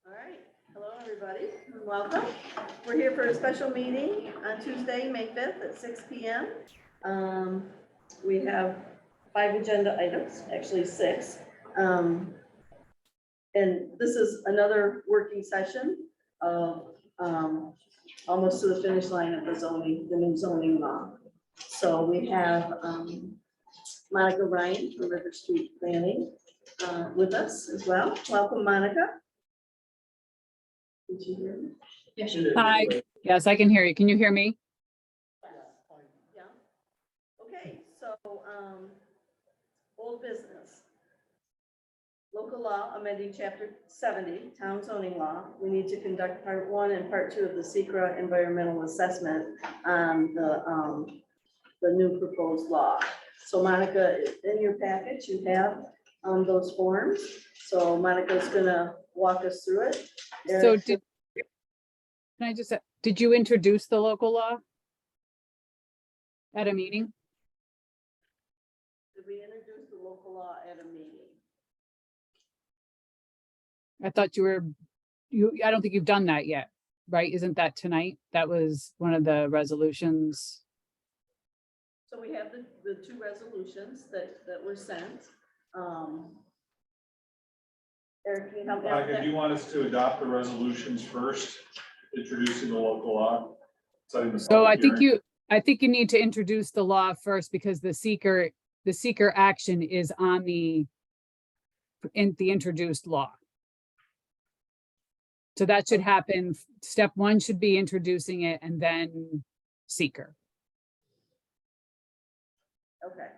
All right, hello everybody, and welcome. We're here for a special meeting on Tuesday, May 5th at 6 p.m. We have 5 agenda items, actually 6. And this is another working session of almost to the finish line of the new zoning law. So we have Monica Ryan from River Street Planning with us as well. Welcome, Monica. Did you hear me? Hi, yes, I can hear you. Can you hear me? Yeah. Okay, so, old business. Local law amending chapter 70, town zoning law. We need to conduct part 1 and part 2 of the secret environmental assessment on the new proposed law. So Monica, in your package, you have those forms. So Monica's gonna walk us through it. So did you introduce the local law at a meeting? Did we introduce the local law at a meeting? I thought I don't think you've done that yet, right? Isn't that tonight? That was one of the resolutions. So we have the 2 resolutions that were sent. Eric, can you help me out with Monica, that? do you want us to adopt the resolutions first, introducing the local law? So I think you need to introduce the law first because the seeker action is on the introduced law. So that should happen. Step 1 should be introducing it and then seeker. Okay.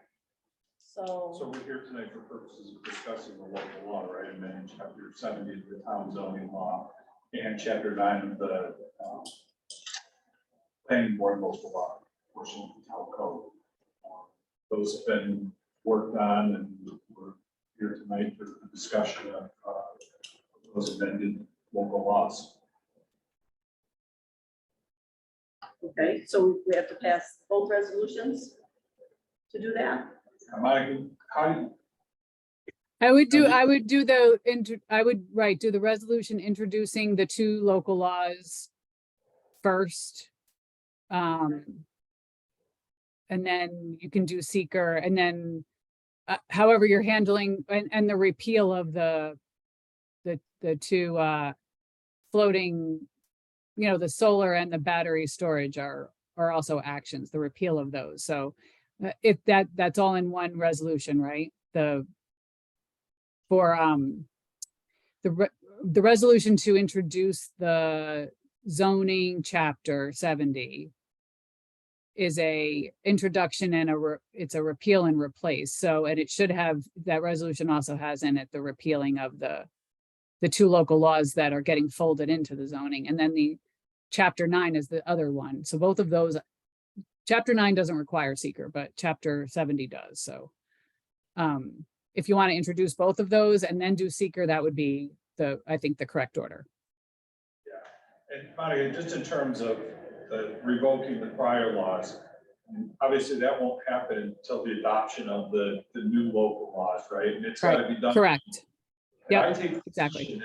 So we're here tonight for purposes of discussing the local law, right? And then chapter 70 of the town zoning law and chapter 9 of the planning board local law portion of the town code. Those have been worked on, and we're here tonight for the discussion of those amended local laws. Okay, so we have to pass both resolutions to do that? Monica, how do you, I would do the resolution introducing the 2 local laws first. And then you can do seeker, and then however you're handling and the repeal of the 2 floating, the solar and the battery storage are also actions, the repeal of those. So if that's all in one resolution, right? The resolution to introduce the zoning chapter 70 is a introduction and it's a repeal and replace. So, and it should have, that resolution also has in it the repealing of the 2 local laws that are getting folded into the zoning. And then the chapter 9 is the other one. So both of those, chapter 9 doesn't require seeker, but chapter 70 does. So if you want to introduce both of those and then do seeker, that would be I think the correct order. yeah, and Monica, just in terms of revoking the prior laws, obviously that won't happen until the adoption of the new local laws, right? And it's got to be done. Correct. Yeah, Yep, I take exactly.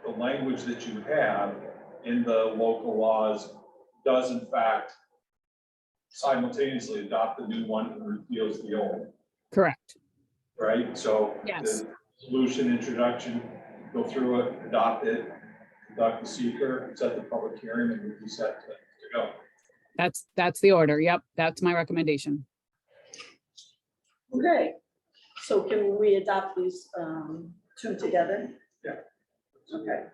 the language that you have in the local laws does in fact simultaneously adopt the new one and repeals the old. Correct. Right? So Yes. the solution introduction, go through it, adopt it, conduct the seeker, set the public hearing, and we'll be set to go. That's the order. Yep, that's my recommendation. Okay, so can we adopt these 2 together? Yeah. Okay,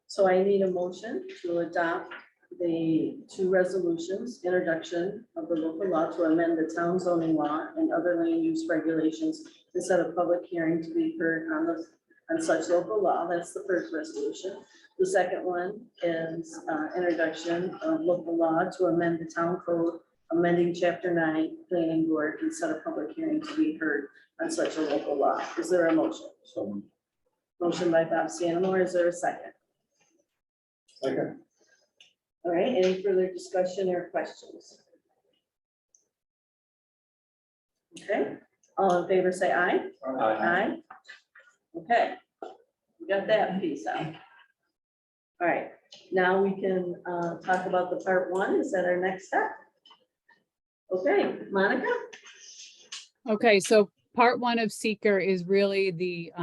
so I need a motion to adopt the 2 resolutions, introduction of the local law to amend the town zoning law and other land use regulations to set a public hearing to be heard on such local law. That's the first resolution. The second one is introduction of local law to amend the town code, amending chapter 9 planning board and set a public hearing to be heard on such a local law. Is there a motion? So, Motion by Bob Stanamore. Is there a second? okay. All right, any further discussion or questions? Okay, all in favor, say aye. Aye. Okay, we got that piece out. All right, now we can talk about the part one. Is that our next step? Okay, Monica? Okay, so part one of seeker is really the,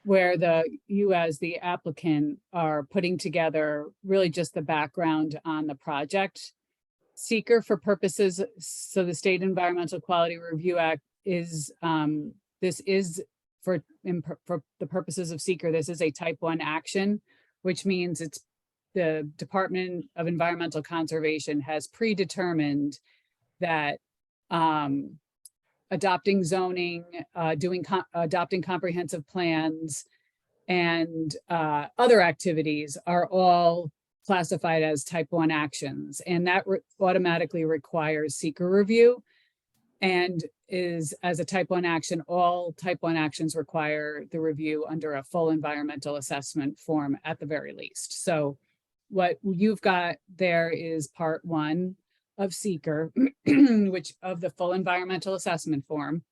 where you as the applicant are putting together really just the background on the project. Seeker for purposes, so the State Environmental Quality Review Act is, this is for the purposes of seeker, this is a type 1 action, which means it's the Department of Environmental Conservation has predetermined that adopting zoning, adopting comprehensive plans, and other activities are all classified as type 1 actions. And that automatically requires seeker review, and is, as a type 1 action, all type 1 actions require the review under a full environmental assessment form at the very least. So what you've got there is part 1 of seeker, which of the full environmental assessment form.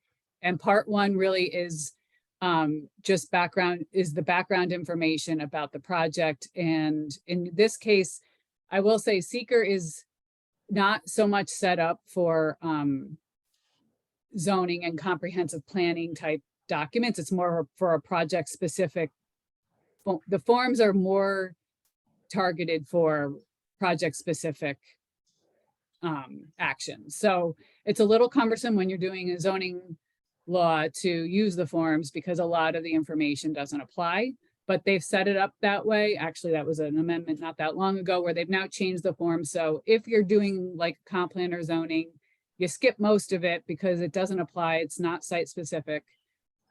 And part 1 really is just the background information about the project. And in this case, I will say seeker is not so much set up for zoning and comprehensive planning type documents. It's more for a project specific. The forms are more targeted for project specific actions. So it's a little cumbersome when you're doing a zoning law to use the forms because a lot of the information doesn't apply, but they've set it up that way. Actually, that was an amendment not that long ago where they've now changed the form. So if you're doing like comp plan or zoning, you skip most of it because it doesn't apply. It's not site specific.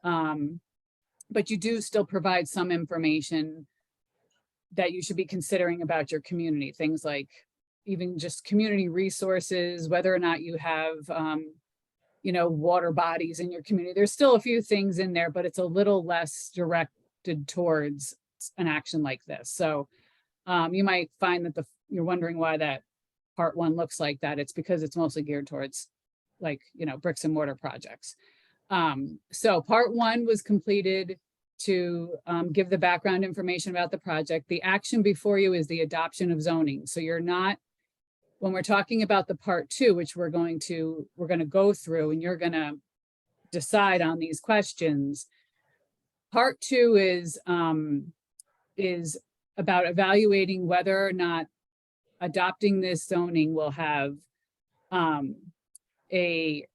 But you do still provide some information that you should be considering about your community. Things like even just community resources, whether or not you have, water bodies in your community. There's still a few things in there, but it's a little less directed towards an action like this. So you might find that you're wondering why that part 1 looks like that. It's because it's mostly geared towards bricks and mortar projects. So part 1 was completed to give the background information about the project. The action before you is the adoption of zoning. So you're not, when we're talking about the part 2, which we're going to go through and you're going to decide on these questions. Part 2 is about evaluating whether or not adopting this zoning will have a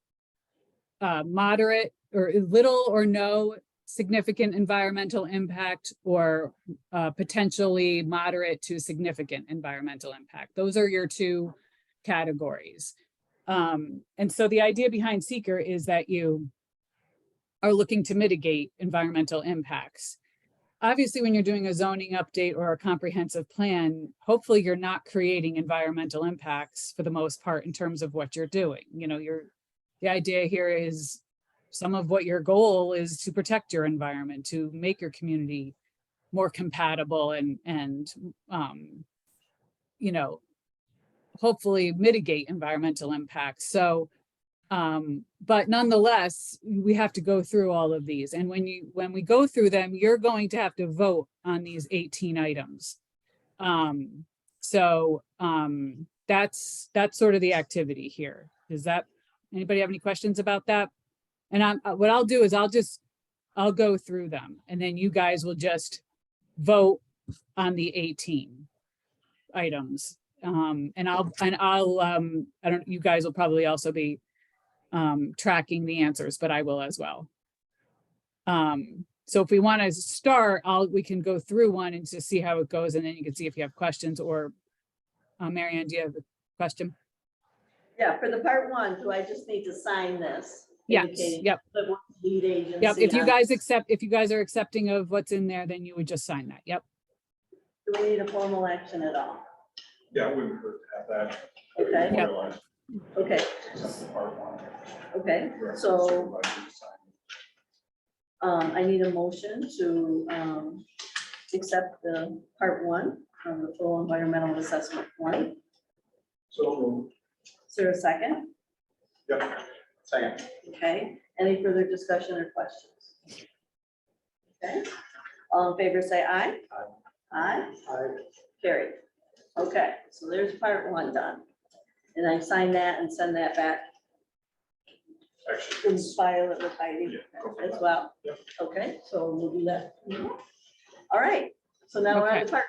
moderate or little or no significant environmental impact, or potentially moderate to significant environmental impact. Those are your 2 categories. And so the idea behind seeker is that you are looking to mitigate environmental impacts. Obviously, when you're doing a zoning update or a comprehensive plan, hopefully you're not creating environmental impacts for the most part in terms of what you're doing. The idea here is some of what your goal is to protect your environment, to make your community more compatible and hopefully mitigate environmental impacts. So, but nonetheless, we have to go through all of these. And when we go through them, you're going to have to vote on these 18 items. That's sort of the activity here. Anybody have any questions about that? And what I'll do is I'll go through them and then you guys will just vote on the 18 items. You guys will probably also be tracking the answers, but I will as well. So if we want to start, we can go through one and just see how it goes, and then you can see if you have questions. Or Marianne, do you have a question? Yeah, for the part 1, do I just need to sign this? Yes, yep. The lead agency. Yep, if you guys are accepting of what's in there, then you would just sign that, yep. Do we need a formal action at all? Yeah, we would have that. Okay. Yep. Okay, Except the part 1. okay, so I need a motion to accept the part 1 of the full environmental assessment form. So, Is there a second? yep, second. Okay, any further discussion or questions? Okay, all in favor say aye. Aye. Carried. Okay, so there's part one done. And I sign that and send that back Actually, and file it with Heidi Yeah. as well. Yep. Okay, so we'll do that. All right, so now we're on Okay. the part.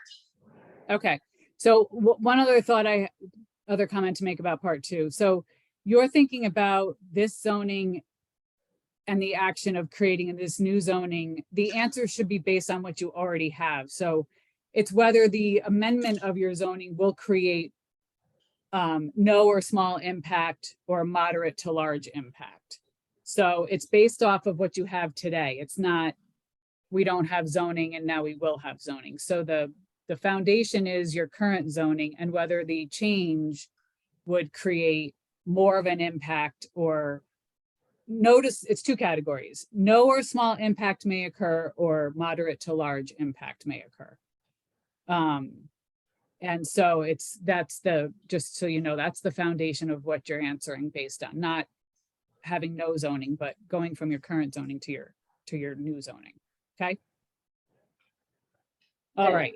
Okay, so one other comment to make about part two. So you're thinking about this zoning and the action of creating this new zoning. The answer should be based on what you already have. So it's whether the amendment of your zoning will create no or small impact or moderate to large impact. So it's based off of what you have today. It's not, we don't have zoning and now we will have zoning. So the foundation is your current zoning and whether the change would create more of an impact or notice it's two categories. No or small impact may occur or moderate to large impact may occur. And so that's just so you know, that's the foundation of what you're answering based on, not having no zoning, but going from your current zoning to your new zoning. Okay. All Okay. right.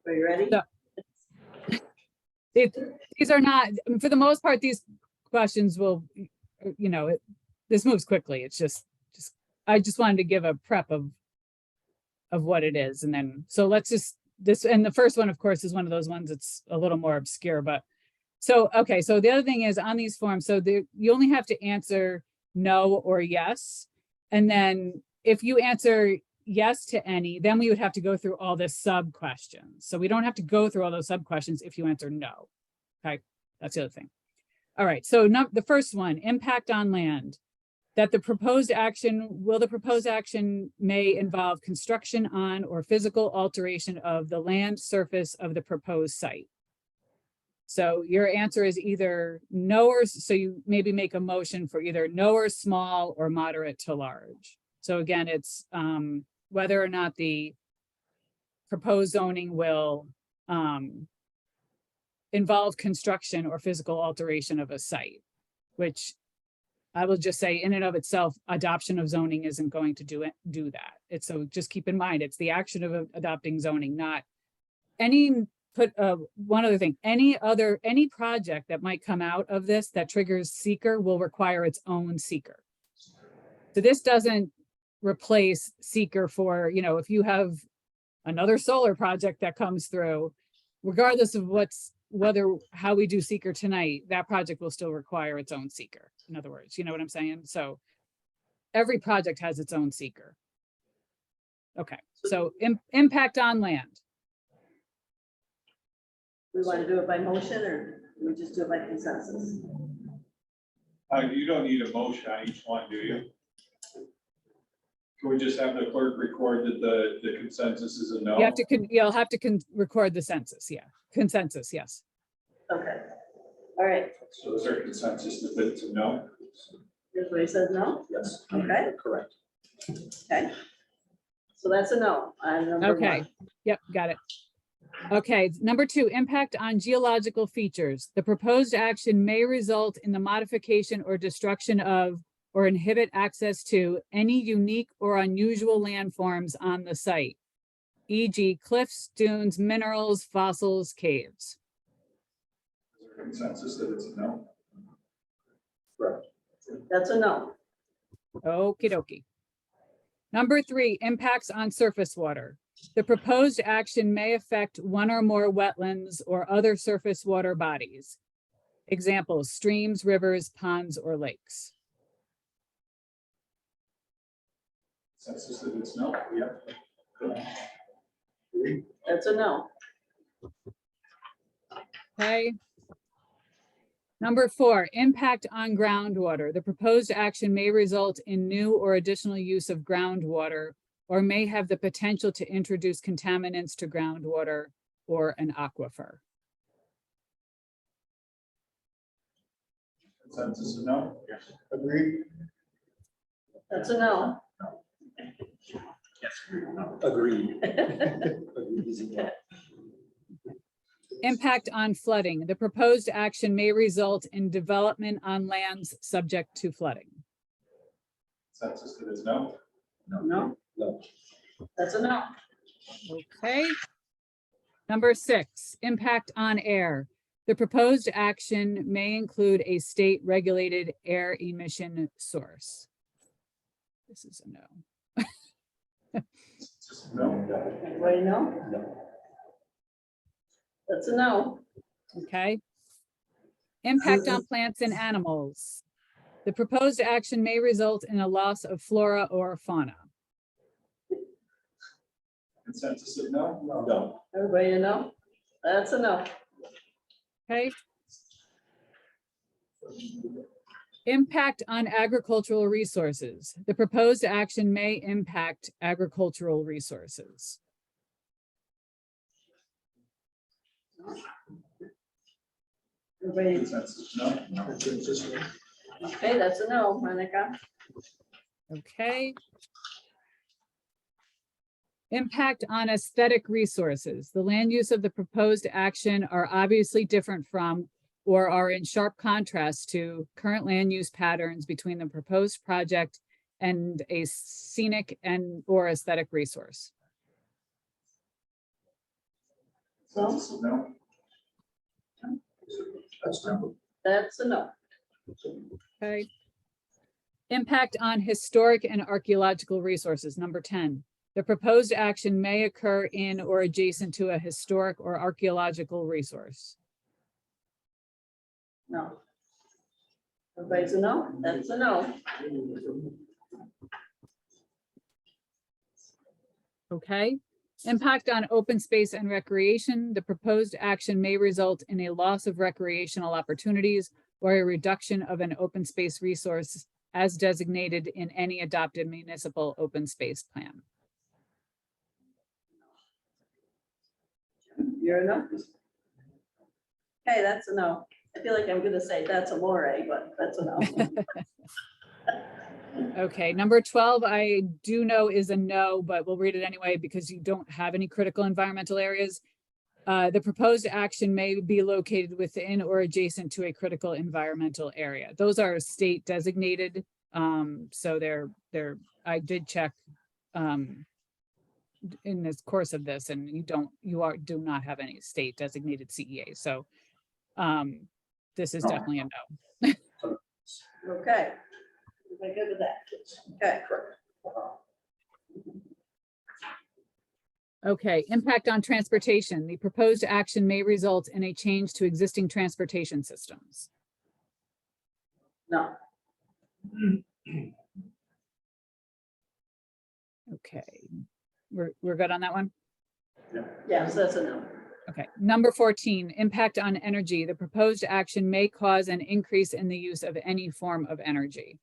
Are you ready? So- These are not, for the most part, these questions will, you know, this moves quickly. It's just, I just wanted to give a prep of what it is. And then, so let's just, and the first one, of course, is one of those ones that's a little more obscure, but so, okay. So the other thing is on these forms, so you only have to answer no or yes. And then if you answer yes to any, then we would have to go through all the sub questions. So we don't have to go through all those sub questions if you answer no. Okay, that's the other thing. All right, so the first one, impact on land. That the proposed action may involve construction on or physical alteration of the land surface of the proposed site. So your answer is either no or, so you maybe make a motion for either no or small or moderate to large. So again, it's whether or not the proposed zoning will involve construction or physical alteration of a site, which I will just say in and of itself, adoption of zoning isn't going to do that. It's, so just keep in mind, it's the action of adopting zoning, not any one other thing, any project that might come out of this that triggers seeker will require its own seeker. So this doesn't replace seeker for, you know, if you have another solar project that comes through, regardless of how we do seeker tonight, that project will still require its own seeker. In other words, you know what I'm saying? So every project has its own seeker. Okay, so impact on land. We want to do it by motion or we just do it by consensus? You don't need a motion on each one, do you? Can we just have the clerk record that the consensus is a no? You'll have to record the census, yeah. Consensus, yes. Okay, all right. So is there consensus that it's a no? Everybody says no? Yes. Okay. Correct. Okay. So that's a no on number Okay, one. yep, got it. Okay, number two, impact on geological features. The proposed action may result in the modification or destruction of or inhibit access to any unique or unusual landforms on the site, e.g. cliffs, dunes, minerals, fossils, caves. Is there consensus that it's a no? Correct. That's a no. Okie dokie. Number three, impacts on surface water. The proposed action may affect one or more wetlands or other surface water bodies. Examples, streams, rivers, ponds, or lakes. Consensus that it's no? Yeah. That's a no. Okay. Number four, impact on groundwater. The proposed action may result in new or additional use of groundwater or may have the potential to introduce contaminants to groundwater or an aquifer. Consensus is no? Yes. Agreed? That's a no. Yes. Agreed. Impact on flooding. The proposed action may result in development on lands subject to flooding. Consensus that is no? No. No. That's a no. Okay. Number 6, impact on air. The proposed action may include a state regulated air emission source. This is a no. No. Everybody know? That's a no. Okay. Impact on plants and animals. The proposed action may result in a loss of flora or fauna. Consensus of no? No. Everybody know? That's a no. Okay. Impact on agricultural resources. The proposed action may impact agricultural resources. Everybody, Consensus no? okay, that's a no, Monica. Okay. Impact on aesthetic resources. The land use of the proposed action are obviously different from or are in sharp contrast to current land use patterns between the proposed project and a scenic and or aesthetic resource. So Consensus of no? that's a no. Okay. Impact on historic and archaeological resources. Number 10. The proposed action may occur in or adjacent to a historic or archaeological resource. No. Everybody's a no? That's a no. Okay. Impact on open space and recreation. The proposed action may result in a loss of recreational opportunities or a reduction of an open space resource as designated in any adopted municipal open space plan. You're a no? Okay, that's a no. I feel like I'm gonna say that's a more, but that's a no. Okay, number 12, I do know is a no, but we'll read it anyway because you don't have any critical environmental areas. The proposed action may be located within or adjacent to a critical environmental area. Those are state designated. So I did check in this course of this, and you do not have any state designated CEA. So this is definitely a no. Okay. Everybody good with that? Okay. Okay, impact on transportation. The proposed action may result in a change to existing transportation systems. No. Okay, we're good on that one? Yes, that's a no. Okay, number 14, impact on energy. The proposed action may cause an increase in the use of any form of energy.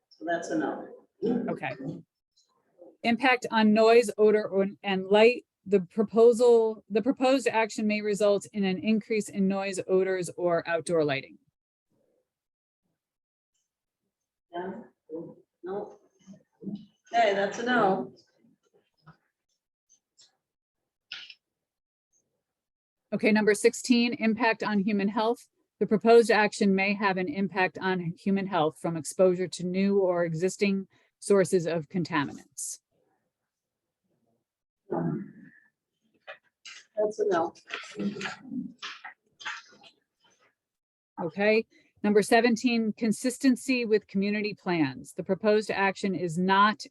So that's a no. Okay. Impact on noise, odor, and light. The proposed action may result in an increase in noise, odors, or outdoor lighting. Yeah. No. Okay, that's a no. Okay, number 16, impact on human health. The proposed action may have an impact on human health from exposure to new or existing sources of contaminants. That's a no. Okay, number 17, consistency with community plans. The proposed action is not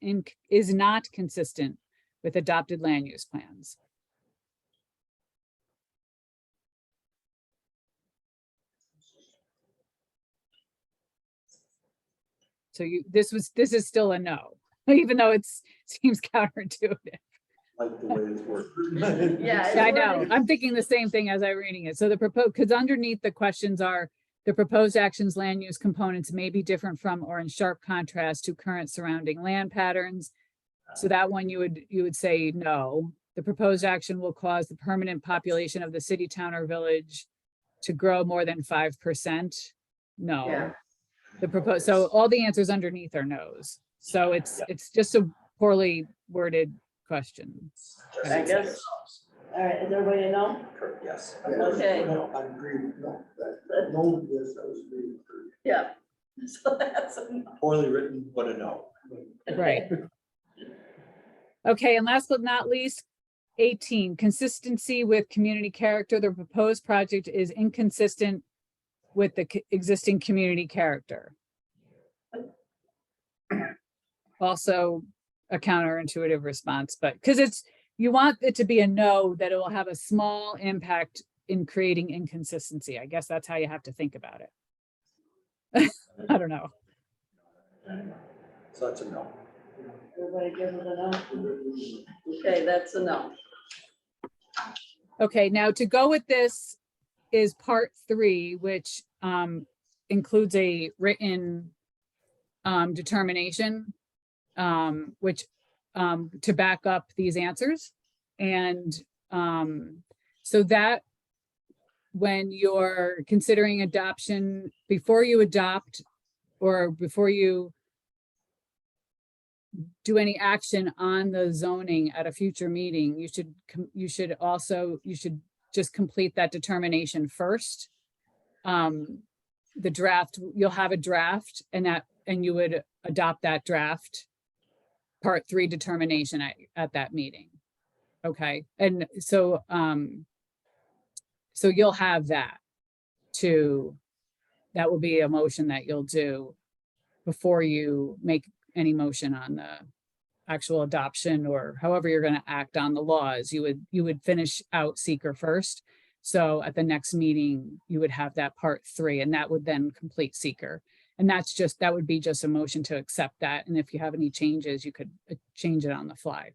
consistent with adopted land use plans. So this is still a no, even though it seems counterintuitive. Like the way it's worked. Yeah, Yeah, I know. I'm thinking the same thing as I'm reading it. So the proposed, because underneath the questions are the proposed actions land use components may be different from or in sharp contrast to current surrounding land patterns. So that one you would say no. The proposed action will cause the permanent population of the city, town, or village to grow more than 5%. No. Yeah. The proposed, so all the answers underneath are no's. So it's just a poorly worded question. I guess. All right, is everybody a no? Yes. Okay. No, I agree with no. No, yes, I was agreeing. Yeah. So that's a no. Poorly written, but a no. Right. Okay, and last but not least, 18, consistency with community character. The proposed project is inconsistent with the existing community character. Also a counterintuitive response, but because you want it to be a no, that it will have a small impact in creating inconsistency. I guess that's how you have to think about it. I don't know. So that's a no. Everybody give it a no? Okay, that's a no. Okay, now to go with this is part 3, which includes a written determination, which to back up these answers. And so that when you're considering adoption, before you adopt or before you do any action on the zoning at a future meeting, you should just complete that determination first. The draft, you'll have a draft, and you would adopt that draft part 3 determination at that meeting. Okay, and so so you'll have that that will be a motion that you'll do before you make any motion on the actual adoption, or however you're going to act on the laws. You would finish out seeker first. So at the next meeting, you would have that part 3, and that would then complete seeker. And that would be just a motion to accept that. And if you have any changes, you could change it on the fly,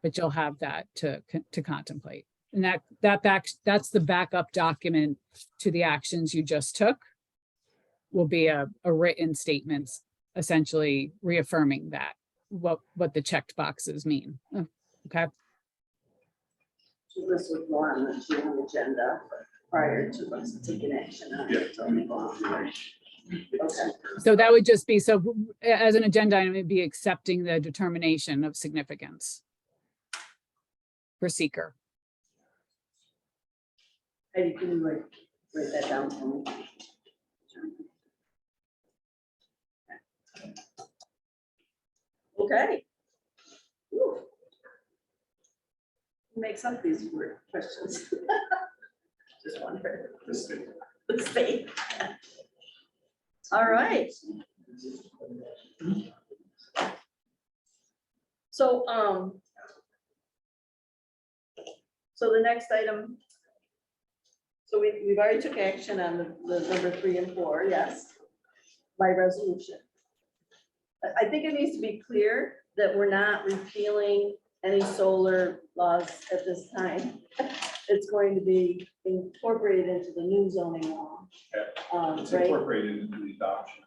but you'll have that to contemplate. And that's the backup document to the actions you just took, will be a written statement, essentially reaffirming that, what the checked boxes mean. Okay. So this would go on the June agenda prior to us taking action on it. Okay. So that would just be, so as an agenda item, it'd be accepting the determination of significance for seeker. Heidi, can you write that down for me? Okay. Whew. Who makes up these word questions? Just wonder. The state. The state. All right. So, so the next item, so we've already took action on the number 3 and 4, yes, by resolution. I think it needs to be clear that we're not repealing any solar laws at this time. It's going to be incorporated into the new zoning law. It's Right, incorporated into the adoption.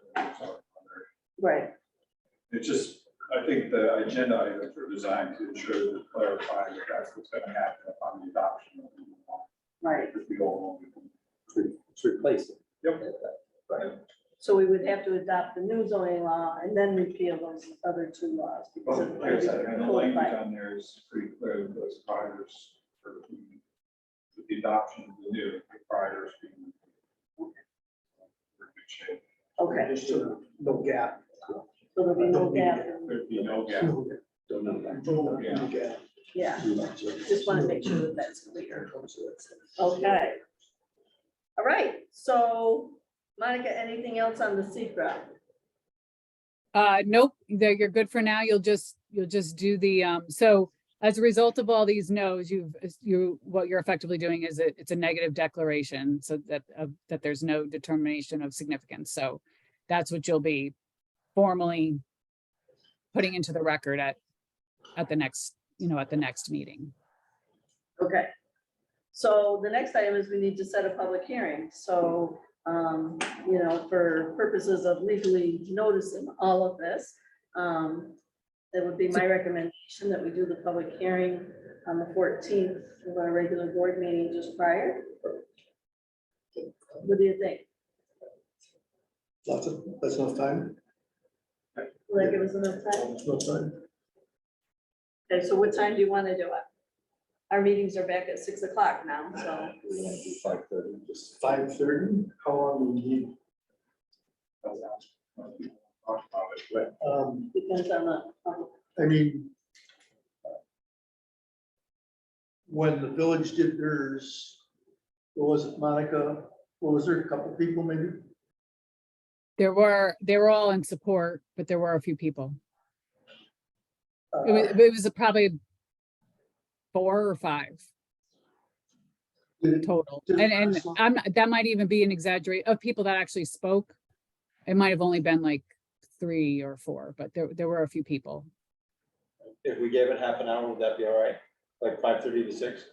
right, It's just, I think the agenda items are designed to ensure that clarify that that's what's going to happen upon the adoption of the new law. right. If we go along with it. It's replacing. Yep. Right. So we would have to adopt the new zoning law and then repeal those other 2 laws. because Well, it's like I said, and the language codified. on there is pretty clear that those providers, with the adoption of the new providers being. We're in good shape. Okay, Just no gap. so there'll be no gap. There'd be no gap. No gap. Yeah, just want to make sure that that's clear. Okay. All right, so Monica, anything else on the secret? Nope, you're good for now. You'll just do the, so as a result of all these no's, what you're effectively doing is it's a negative declaration, so that there's no determination of significance. So that's what you'll be formally putting into the record at the next, at the next meeting. Okay. So the next item is we need to set a public hearing. So, for purposes of legally noticing all of this, that would be my recommendation that we do the public hearing on the 14th of our regular board meeting just prior. What do you think? That's enough time? Will that give us enough time? No time. Okay, so what time do you want to do it? Our meetings are back at 6 o'clock now, so. 5:30. Just 5:30? How long do you need? Talk about it, but Depends on the, I mean, when the village did theirs, what was it, Monica? What was there, a couple people maybe? they were all in support, but there were a few people. It was probably 4 or 5 Did it- total. did it And last long? that might even be an exaggerate of people that actually spoke. It might have only been like 3 or 4, but there were a few people. If we gave it half an hour, would that be all right? Like 5:30 to 6?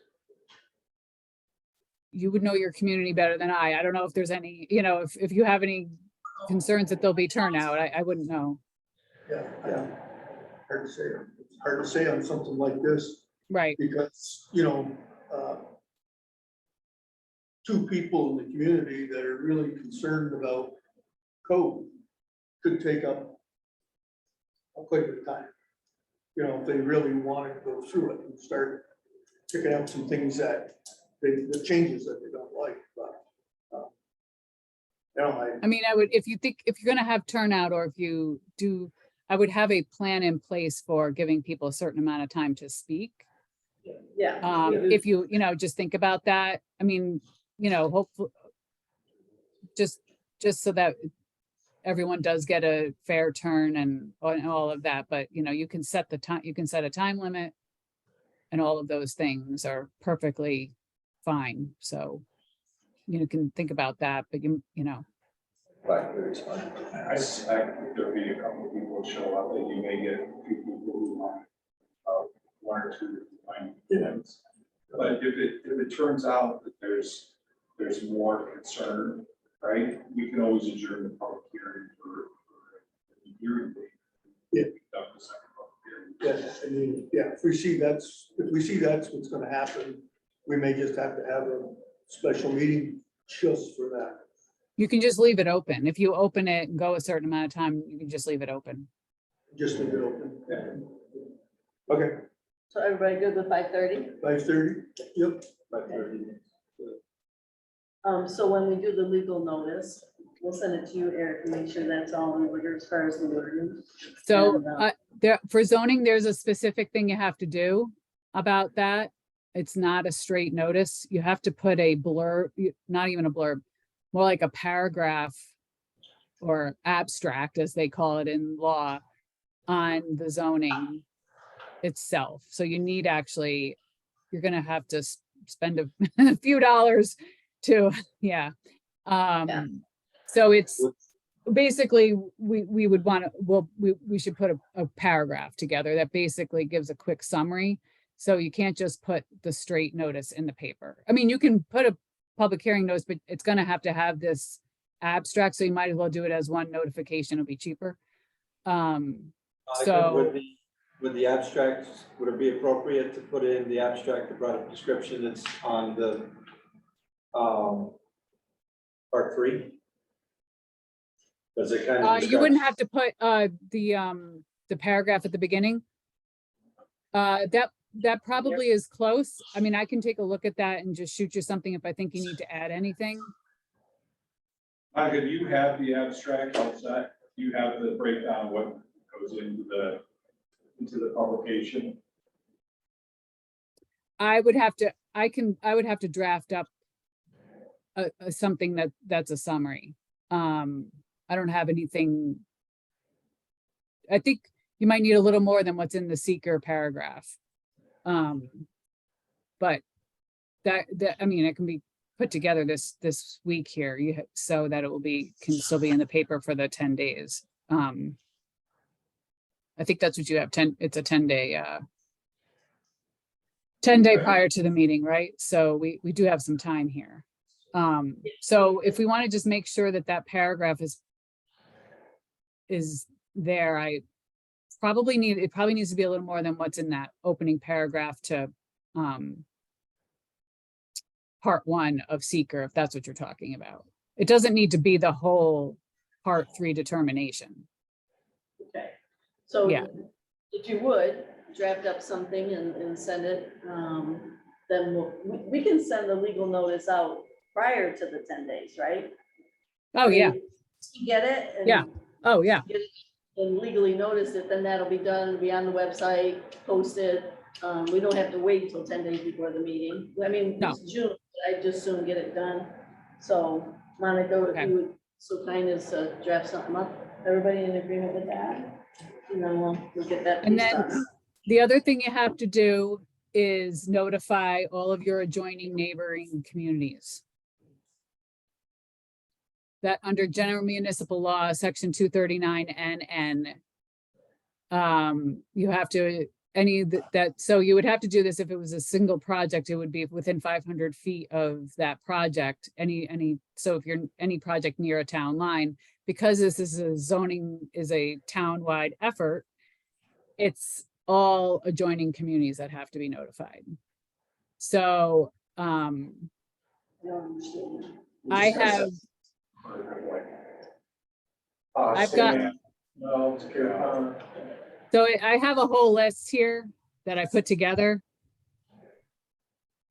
You would know your community better than I. I don't know if there's any, if you have any concerns that there'll be turnout, I wouldn't know. Yeah. Hard to say. It's hard to say on something like this Right. because, two people in the community that are really concerned about code could take up quite a bit of time. If they really wanted to go through it and start picking up some things that the changes that they don't like, but. I mean, I would, if you're gonna have turnout, or if you do, I would have a plan in place for giving people a certain amount of time to speak. yeah. If you just think about that, I mean, hopefully, just so that everyone does get a fair turn and all of that, but you can set the time, you can set a time limit. And all of those things are perfectly fine, so you can think about that, but you know. 5:30 is fine. I suspect there'll be a couple of people who show up, and you may get a few people who want 1 or 2 minutes. But if it turns out that there's more concern, right, we can always adjourn the public hearing for the hearing date. Yeah. Conduct the second public hearing. Yeah, I mean, if we see that's what's gonna happen, we may just have to have a special meeting just for that. You can just leave it open. If you open it and go a certain amount of time, you can just leave it open. Just leave it open. Okay, So everybody good with 5:30? 5:30, yep. 5:30. So when we do the legal notice, we'll send it to you, Eric, and make sure that's all in order as far as the wording. So And, for zoning, there's a specific thing you have to do about that. It's not a straight notice. You have to put a blurb, not even a blurb, more like a paragraph or abstract, as they call it in law, on the zoning itself. So you need you're gonna have to spend a few dollars to, yeah. So it's basically, we would want to, we should put a paragraph together that basically gives a quick summary. So you can't just put the straight notice in the paper. I mean, you can put a public hearing notice, but it's gonna have to have this abstract, so you might as well do it as one notification. It'll be cheaper. So With the abstract, would it be appropriate to put in the abstract, the product description that's on the part 3? Does it kind of? you wouldn't have to put the paragraph at the beginning. That probably is close. I mean, I can take a look at that and just shoot you something if I think you need to add anything. Monica, do you have the abstract outside? Do you have the breakdown of what goes into the publication? I would have to draft up something that's a summary. I don't have anything. I think you might need a little more than what's in the seeker paragraph. But that I mean, it can be put together this week here, so that it can still be in the paper for the 10 days. I think that's what you have. It's a 10-day 10-day prior to the meeting, right? So we do have some time here. So if we want to just make sure that paragraph is there, it probably needs to be a little more than what's in that opening paragraph to part 1 of seeker, if that's what you're talking about. It doesn't need to be the whole part 3 determination. Okay, so Yeah. if you would draft up something and send it, then we can send the legal notice out prior to the 10 days, right? Oh, yeah. You get it? And Yeah. Oh, yeah. get it and legally notice it, then that'll be done, be on the website, posted. We don't have to wait until 10 days before the meeting. I mean, No. it's June, I just soon get it done. So Monica, Okay. if you would so kind as to draft something up, everybody in agreement with that? And then we'll get that And piece then done. the other thing you have to do is notify all of your adjoining neighboring communities. That under general municipal law, section 239 NN. You have to, so you would have to do this if it was a single project, it would be within 500 feet of that project. So if you're any project near a town line, because this is a zoning, is a town-wide effort, it's all adjoining communities that have to be notified. So, I don't understand. I have, I've got, No, it's good. so I have a whole list here that I put together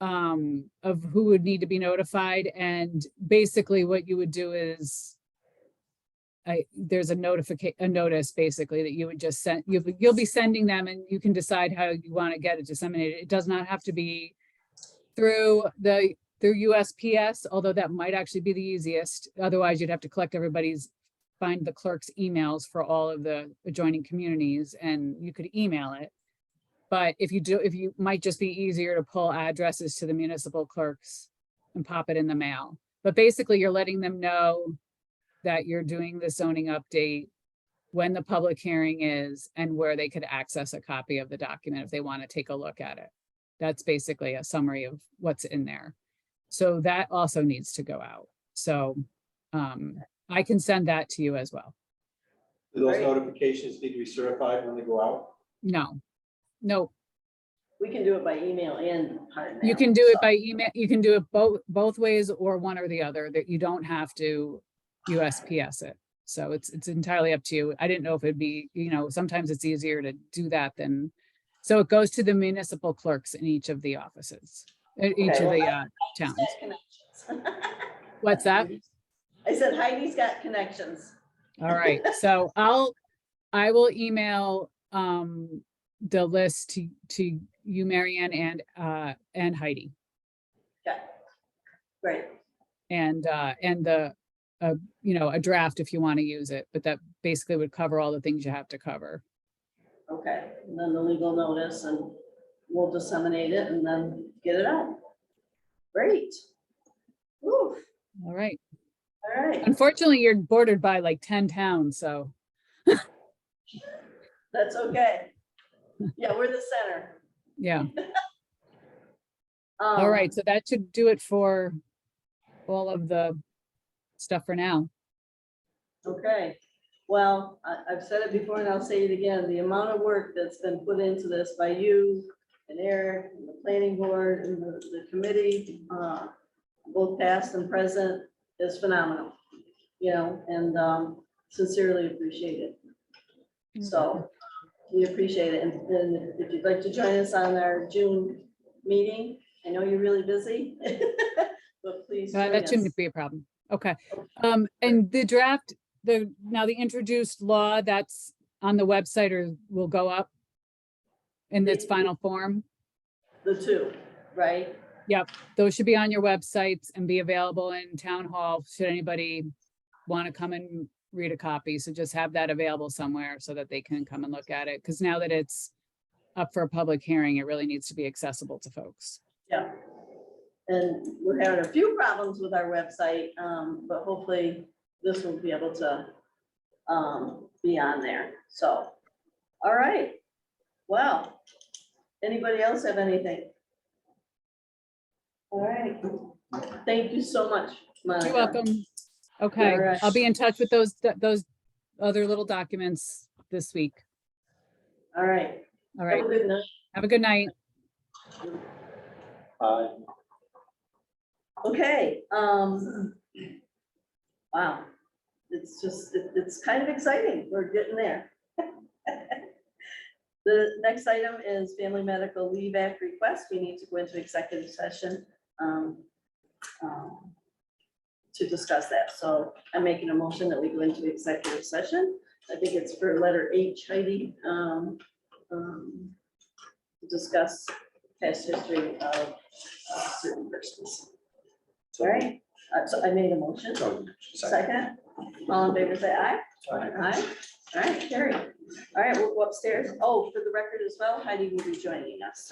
of who would need to be notified, and basically what you would do is there's a notice basically that you would just send, you'll be sending them, and you can decide how you want to get it disseminated. It does not have to be through USPS, although that might actually be the easiest. Otherwise, you'd have to collect find the clerk's emails for all of the adjoining communities, and you could email it. But if you might just be easier to pull addresses to the municipal clerks and pop it in the mail. But basically, you're letting them know that you're doing the zoning update, when the public hearing is, and where they could access a copy of the document if they want to take a look at it. That's basically a summary of what's in there. So that also needs to go out. So I can send that to you as well. Do those Right. notifications need to be certified when they go out? No, We can do it by email and hard mail. you can do it so. by email. You can do it both ways, or one or the other, that you don't have to USPS it. So it's entirely up to you. I didn't know if it'd be, sometimes it's easier to do that than, so it goes to the municipal clerks in each of the offices, in each Okay, of the well, towns. Connections. What's that? I said Heidi's got connections. All right, so I will email the list to you, Marianne, and Heidi, Okay, great. and the a draft if you want to use it, but that basically would cover all the things you have to cover. Okay, and then the legal notice, and we'll disseminate it and then get it out. Great. Woo, All right. all right, Unfortunately, you're bordered by like 10 towns, so that's okay. Yeah, we're the center. yeah. All right, so that should do it for all of the stuff for now. Okay, well, I've said it before and I'll say it again, the amount of work that's been put into this by you and Eric and the planning board and the committee, both past and present, is phenomenal, and sincerely appreciate it. So we appreciate it. And then if you'd like to join us on our June meeting, I know you're really busy, but please join That us. shouldn't be a problem. Okay. And the draft, now the introduced law that's on the website or will go up in its final form. The two, right? Those should be on your websites and be available in town hall should anybody want to come and read a copy. So just have that available somewhere so that they can come and look at it. Because now that it's up for a public hearing, it really needs to be accessible to folks. Yeah. And we're having a few problems with our website, but hopefully this will be able to be on there. So, all right. Well, anybody else have anything? All right. Thank you so much, Monica. You're welcome. Okay, All right. I'll be in touch with those other little documents this week. All right. All Have right, a good night. have a good night. Okay, wow. It's kind of exciting. We're getting there. The next item is Family Medical Leave Act request. We need to go into executive session to discuss that. So I'm making a motion that we go into executive session. I think it's for letter H, Heidi, to discuss past history of certain persons. All right, so I made a motion. Second, all in favor, say aye. Aye. All right, carry. All right, we'll go upstairs. Oh, for the record as well, Heidi will be joining us.